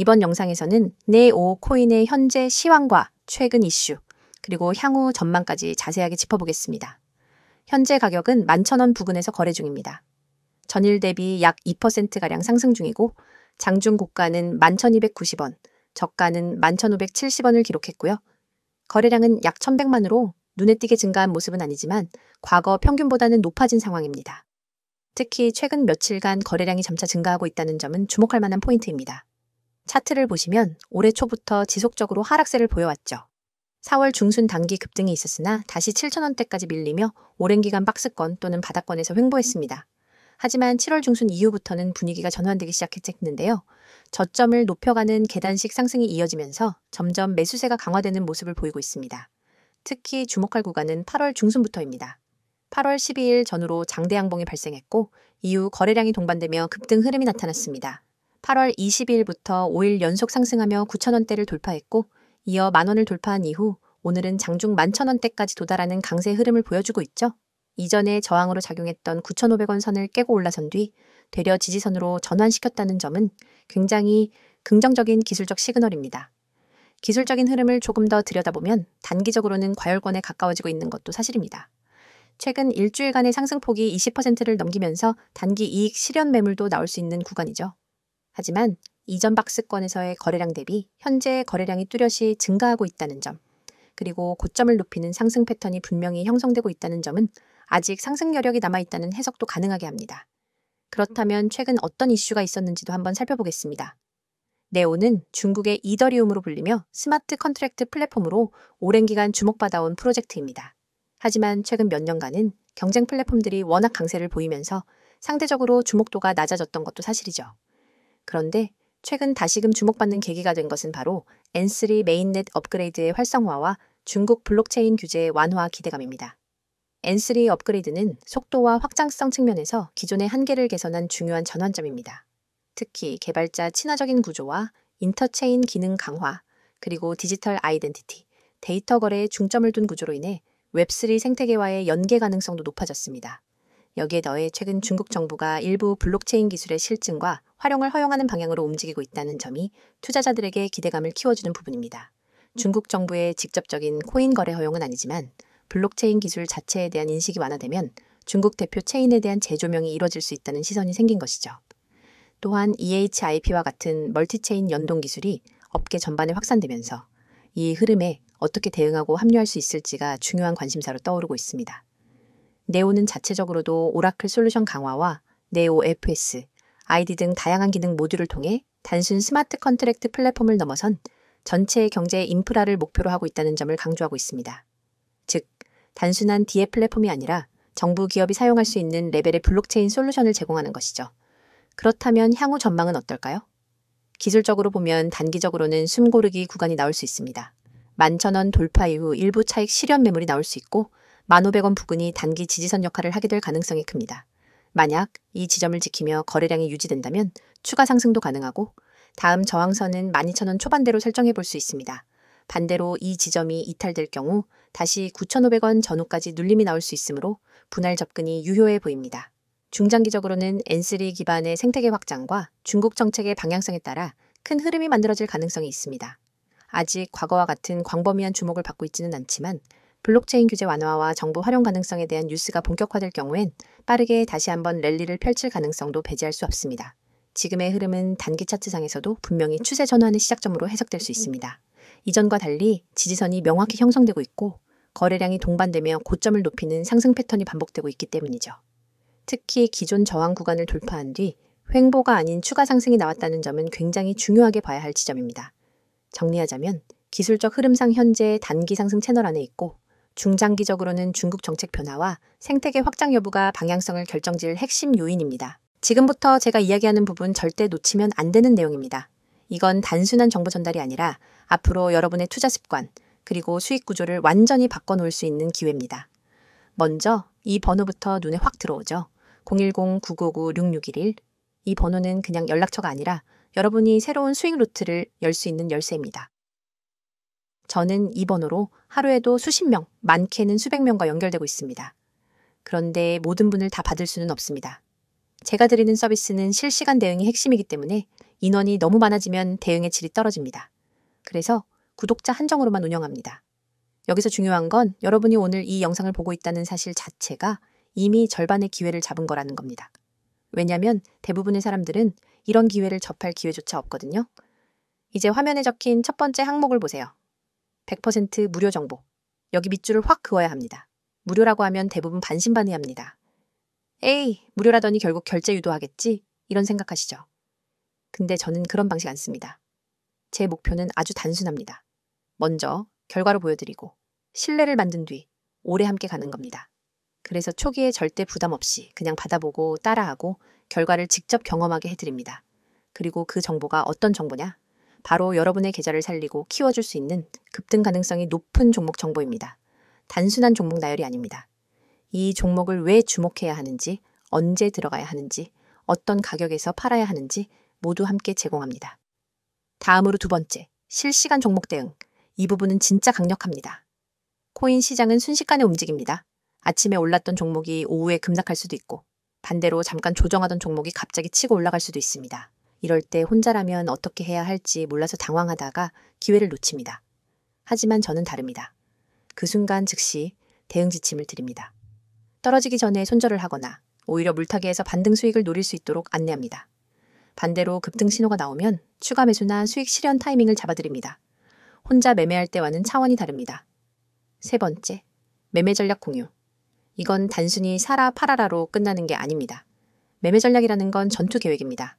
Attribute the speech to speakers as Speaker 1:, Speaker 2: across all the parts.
Speaker 1: 이번 영상에서는 네오 코인의 현재 시황과 최근 이슈, 그리고 향후 전망까지 자세하게 짚어보겠습니다. 현재 가격은 11,000원 부근에서 거래 중입니다. 전일 대비 약 2%가량 상승 중이고 장중 고가는 11,290원, 저가는 11,570원을 기록했고요. 거래량은 약 1,100만으로 눈에 띄게 증가한 모습은 아니지만 과거 평균보다는 높아진 상황입니다. 특히 최근 며칠간 거래량이 점차 증가하고 있다는 점은 주목할 만한 포인트입니다. 차트를 보시면 올해 초부터 지속적으로 하락세를 보여왔죠. 4월 중순 단기 급등이 있었으나 다시 7,000원대까지 밀리며 오랜 기간 박스권 또는 바닥권에서 횡보했습니다. 하지만 7월 중순 이후부터는 분위기가 전환되기 시작했는데요. 저점을 높여가는 계단식 상승이 이어지면서 점점 매수세가 강화되는 모습을 보이고 있습니다. 특히 주목할 구간은 8월 중순부터입니다. 8월 12일 전후로 장대 양봉이 발생했고 이후 거래량이 동반되며 급등 흐름이 나타났습니다. 8월 22일부터 5일 연속 상승하며 9,000원대를 돌파했고 이어 만원을 돌파한 이후 오늘은 장중 11,000원대까지 도달하는 강세 흐름을 보여주고 있죠. 이전에 저항으로 작용했던 9,500원 선을 깨고 올라선 뒤 되려 지지선으로 전환시켰다는 점은 굉장히 긍정적인 기술적 시그널입니다. 기술적인 흐름을 조금 더 들여다보면 단기적으로는 과열권에 가까워지고 있는 것도 사실입니다. 최근 일주일간의 상승폭이 20%를 넘기면서 단기 이익 실현 매물도 나올 수 있는 구간이죠. 하지만 이전 박스권에서의 거래량 대비 현재 거래량이 뚜렷이 증가하고 있다는 점, 그리고 고점을 높이는 상승 패턴이 분명히 형성되고 있다는 점은 아직 상승 여력이 남아있다는 해석도 가능하게 합니다. 그렇다면 최근 어떤 이슈가 있었는지도 한번 살펴보겠습니다. 네오는 중국의 이더리움으로 불리며 스마트 컨트랙트 플랫폼으로 오랜 기간 주목받아온 프로젝트입니다. 하지만 최근 몇 년간은 경쟁 플랫폼들이 워낙 강세를 보이면서 상대적으로 주목도가 낮아졌던 것도 사실이죠. 그런데 최근 다시금 주목받는 계기가 된 것은 바로 N3 메인넷 업그레이드의 활성화와 중국 블록체인 규제의 완화 기대감입니다. N3 업그레이드는 속도와 확장성 측면에서 기존의 한계를 개선한 중요한 전환점입니다. 특히 개발자 친화적인 구조와 인터체인 기능 강화, 그리고 디지털 아이덴티티, 데이터 거래에 중점을 둔 구조로 인해 웹3 생태계와의 연계 가능성도 높아졌습니다. 여기에 더해 최근 중국 정부가 일부 블록체인 기술의 실증과 활용을 허용하는 방향으로 움직이고 있다는 점이 투자자들에게 기대감을 키워주는 부분입니다. 중국 정부의 직접적인 코인 거래 허용은 아니지만 블록체인 기술 자체에 대한 인식이 완화되면 중국 대표 체인에 대한 재조명이 이뤄질 수 있다는 시선이 생긴 것이죠. 또한 EHIP와 같은 멀티체인 연동 기술이 업계 전반에 확산되면서 이 흐름에 어떻게 대응하고 합류할 수 있을지가 중요한 관심사로 떠오르고 있습니다. 네오는 자체적으로도 오라클 솔루션 강화와 네오 FS, ID 등 다양한 기능 모듈을 통해 단순 스마트 컨트랙트 플랫폼을 넘어선 전체 경제 인프라를 목표로 하고 있다는 점을 강조하고 있습니다. 즉, 단순한 DA 플랫폼이 아니라 정부 기업이 사용할 수 있는 레벨의 블록체인 솔루션을 제공하는 것이죠. 그렇다면 향후 전망은 어떨까요? 기술적으로 보면 단기적으로는 숨고르기 구간이 나올 수 있습니다. 11,000원 돌파 이후 일부 차익 실현 매물이 나올 수 있고 1,500원 부근이 단기 지지선 역할을 하게 될 가능성이 큽니다. 만약 이 지점을 지키며 거래량이 유지된다면 추가 상승도 가능하고 다음 저항선은 12,000원 초반대로 설정해 볼 수 있습니다. 반대로 이 지점이 이탈될 경우 다시 9,500원 전후까지 눌림이 나올 수 있으므로 분할 접근이 유효해 보입니다. 중장기적으로는 N3 기반의 생태계 확장과 중국 정책의 방향성에 따라 큰 흐름이 만들어질 가능성이 있습니다. 아직 과거와 같은 광범위한 주목을 받고 있지는 않지만 블록체인 규제 완화와 정부 활용 가능성에 대한 뉴스가 본격화될 경우엔 빠르게 다시 한번 랠리를 펼칠 가능성도 배제할 수 없습니다. 지금의 흐름은 단기 차트상에서도 분명히 추세 전환의 시작점으로 해석될 수 있습니다. 이전과 달리 지지선이 명확히 형성되고 있고 거래량이 동반되며 고점을 높이는 상승 패턴이 반복되고 있기 때문이죠. 특히 기존 저항 구간을 돌파한 뒤 횡보가 아닌 추가 상승이 나왔다는 점은 굉장히 중요하게 봐야 할 지점입니다. 정리하자면 기술적 흐름상 현재 단기 상승 채널 안에 있고 중장기적으로는 중국 정책 변화와 생태계 확장 여부가 방향성을 결정지을 핵심 요인입니다. 지금부터 제가 이야기하는 부분 절대 놓치면 안 되는 내용입니다. 이건 단순한 정보 전달이 아니라 앞으로 여러분의 투자 습관, 그리고 수익 구조를 완전히 바꿔놓을 수 있는 기회입니다. 먼저 이 번호부터 눈에 확 들어오죠. 010-959-6611. 이 번호는 그냥 연락처가 아니라 여러분이 새로운 수익 루트를 열 수 있는 열쇠입니다. 저는 이 번호로 하루에도 수십 명, 많게는 수백 명과 연결되고 있습니다. 그런데 모든 분을 다 받을 수는 없습니다. 제가 드리는 서비스는 실시간 대응이 핵심이기 때문에 인원이 너무 많아지면 대응의 질이 떨어집니다. 그래서 구독자 한정으로만 운영합니다. 여기서 중요한 건 여러분이 오늘 이 영상을 보고 있다는 사실 자체가 이미 절반의 기회를 잡은 거라는 겁니다. 왜냐하면 대부분의 사람들은 이런 기회를 접할 기회조차 없거든요. 이제 화면에 적힌 첫 번째 항목을 보세요. 100% 무료 정보. 여기 밑줄을 확 그어야 합니다. 무료라고 하면 대부분 반신반의합니다. 에이, 무료라더니 결국 결제 유도하겠지? 이런 생각하시죠. 근데 저는 그런 방식 안 씁니다. 제 목표는 아주 단순합니다. 먼저 결과로 보여드리고 신뢰를 만든 뒤 오래 함께 가는 겁니다. 그래서 초기에 절대 부담 없이 그냥 받아보고 따라하고 결과를 직접 경험하게 해드립니다. 그리고 그 정보가 어떤 정보냐? 바로 여러분의 계좌를 살리고 키워줄 수 있는 급등 가능성이 높은 종목 정보입니다. 단순한 종목 나열이 아닙니다. 이 종목을 왜 주목해야 하는지, 언제 들어가야 하는지, 어떤 가격에서 팔아야 하는지 모두 함께 제공합니다. 다음으로 두 번째, 실시간 종목 대응. 이 부분은 진짜 강력합니다. 코인 시장은 순식간에 움직입니다. 아침에 올랐던 종목이 오후에 급락할 수도 있고 반대로 잠깐 조정하던 종목이 갑자기 치고 올라갈 수도 있습니다. 이럴 때 혼자라면 어떻게 해야 할지 몰라서 당황하다가 기회를 놓칩니다. 하지만 저는 다릅니다. 그 순간 즉시 대응 지침을 드립니다. 떨어지기 전에 손절을 하거나 오히려 물타기에서 반등 수익을 노릴 수 있도록 안내합니다. 반대로 급등 신호가 나오면 추가 매수나 수익 실현 타이밍을 잡아드립니다. 혼자 매매할 때와는 차원이 다릅니다. 세 번째, 매매 전략 공유. 이건 단순히 사라 팔아라로 끝나는 게 아닙니다. 매매 전략이라는 건 전투 계획입니다.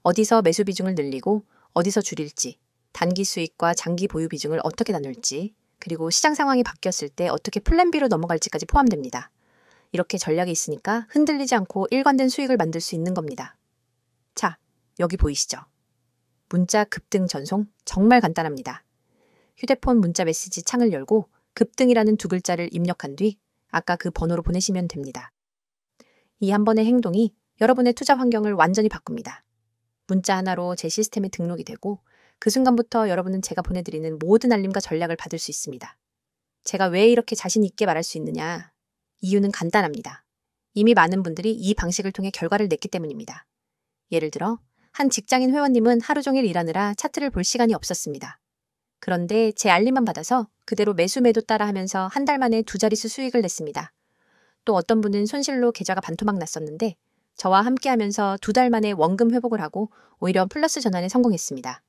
Speaker 1: 어디서 매수 비중을 늘리고 어디서 줄일지, 단기 수익과 장기 보유 비중을 어떻게 나눌지, 그리고 시장 상황이 바뀌었을 때 어떻게 플랜 B로 넘어갈지까지 포함됩니다. 이렇게 전략이 있으니까 흔들리지 않고 일관된 수익을 만들 수 있는 겁니다. 자, 여기 보이시죠? 문자 급등 전송 정말 간단합니다. 휴대폰 문자 메시지 창을 열고 급등이라는 두 글자를 입력한 뒤 아까 그 번호로 보내시면 됩니다. 이 한 번의 행동이 여러분의 투자 환경을 완전히 바꿉니다. 문자 하나로 제 시스템에 등록이 되고 그 순간부터 여러분은 제가 보내드리는 모든 알림과 전략을 받을 수 있습니다. 제가 왜 이렇게 자신 있게 말할 수 있느냐? 이유는 간단합니다. 이미 많은 분들이 이 방식을 통해 결과를 냈기 때문입니다. 예를 들어 한 직장인 회원님은 하루 종일 일하느라 차트를 볼 시간이 없었습니다. 그런데 제 알림만 받아서 그대로 매수 매도 따라 하면서 한 달 만에 두 자릿수 수익을 냈습니다. 또 어떤 분은 손실로 계좌가 반토막 났었는데 저와 함께 하면서 두 달 만에 원금 회복을 하고 오히려 플러스 전환에 성공했습니다.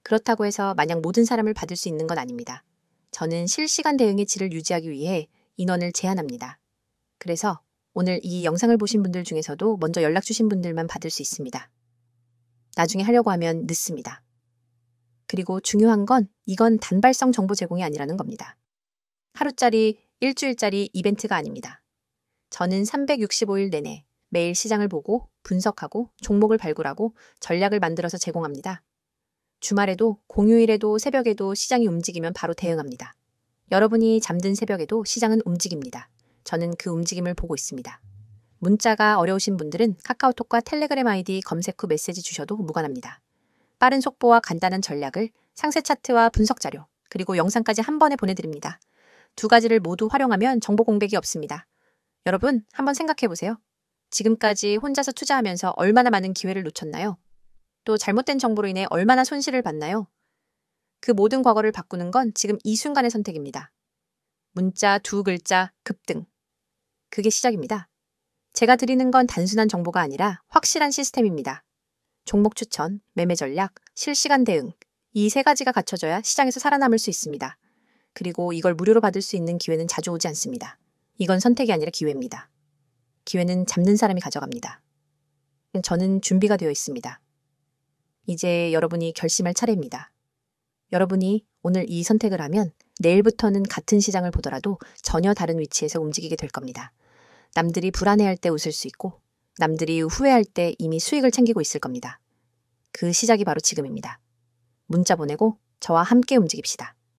Speaker 1: 그렇다고 해서 마냥 모든 사람을 받을 수 있는 건 아닙니다. 저는 실시간 대응의 질을 유지하기 위해 인원을 제한합니다. 그래서 오늘 이 영상을 보신 분들 중에서도 먼저 연락 주신 분들만 받을 수 있습니다. 나중에 하려고 하면 늦습니다. 그리고 중요한 건 이건 단발성 정보 제공이 아니라는 겁니다. 하루짜리, 일주일짜리 이벤트가 아닙니다. 저는 365일 내내 매일 시장을 보고 분석하고 종목을 발굴하고 전략을 만들어서 제공합니다. 주말에도 공휴일에도 새벽에도 시장이 움직이면 바로 대응합니다. 여러분이 잠든 새벽에도 시장은 움직입니다. 저는 그 움직임을 보고 있습니다. 문자가 어려우신 분들은 카카오톡과 텔레그램 아이디 검색 후 메시지 주셔도 무관합니다. 빠른 속보와 간단한 전략을 상세 차트와 분석 자료, 그리고 영상까지 한 번에 보내드립니다. 두 가지를 모두 활용하면 정보 공백이 없습니다. 여러분, 한번 생각해 보세요. 지금까지 혼자서 투자하면서 얼마나 많은 기회를 놓쳤나요? 또 잘못된 정보로 인해 얼마나 손실을 봤나요? 그 모든 과거를 바꾸는 건 지금 이 순간의 선택입니다. 문자 두 글자 급등. 그게 시작입니다. 제가 드리는 건 단순한 정보가 아니라 확실한 시스템입니다. 종목 추천, 매매 전략, 실시간 대응. 이 세 가지가 갖춰져야 시장에서 살아남을 수 있습니다. 그리고 이걸 무료로 받을 수 있는 기회는 자주 오지 않습니다. 이건 선택이 아니라 기회입니다. 기회는 잡는 사람이 가져갑니다. 저는 준비가 되어 있습니다. 이제 여러분이 결심할 차례입니다. 여러분이 오늘 이 선택을 하면 내일부터는 같은 시장을 보더라도 전혀 다른 위치에서 움직이게 될 겁니다. 남들이 불안해할 때 웃을 수 있고 남들이 후회할 때 이미 수익을 챙기고 있을 겁니다. 그 시작이 바로 지금입니다. 문자 보내고 저와 함께 움직입시다.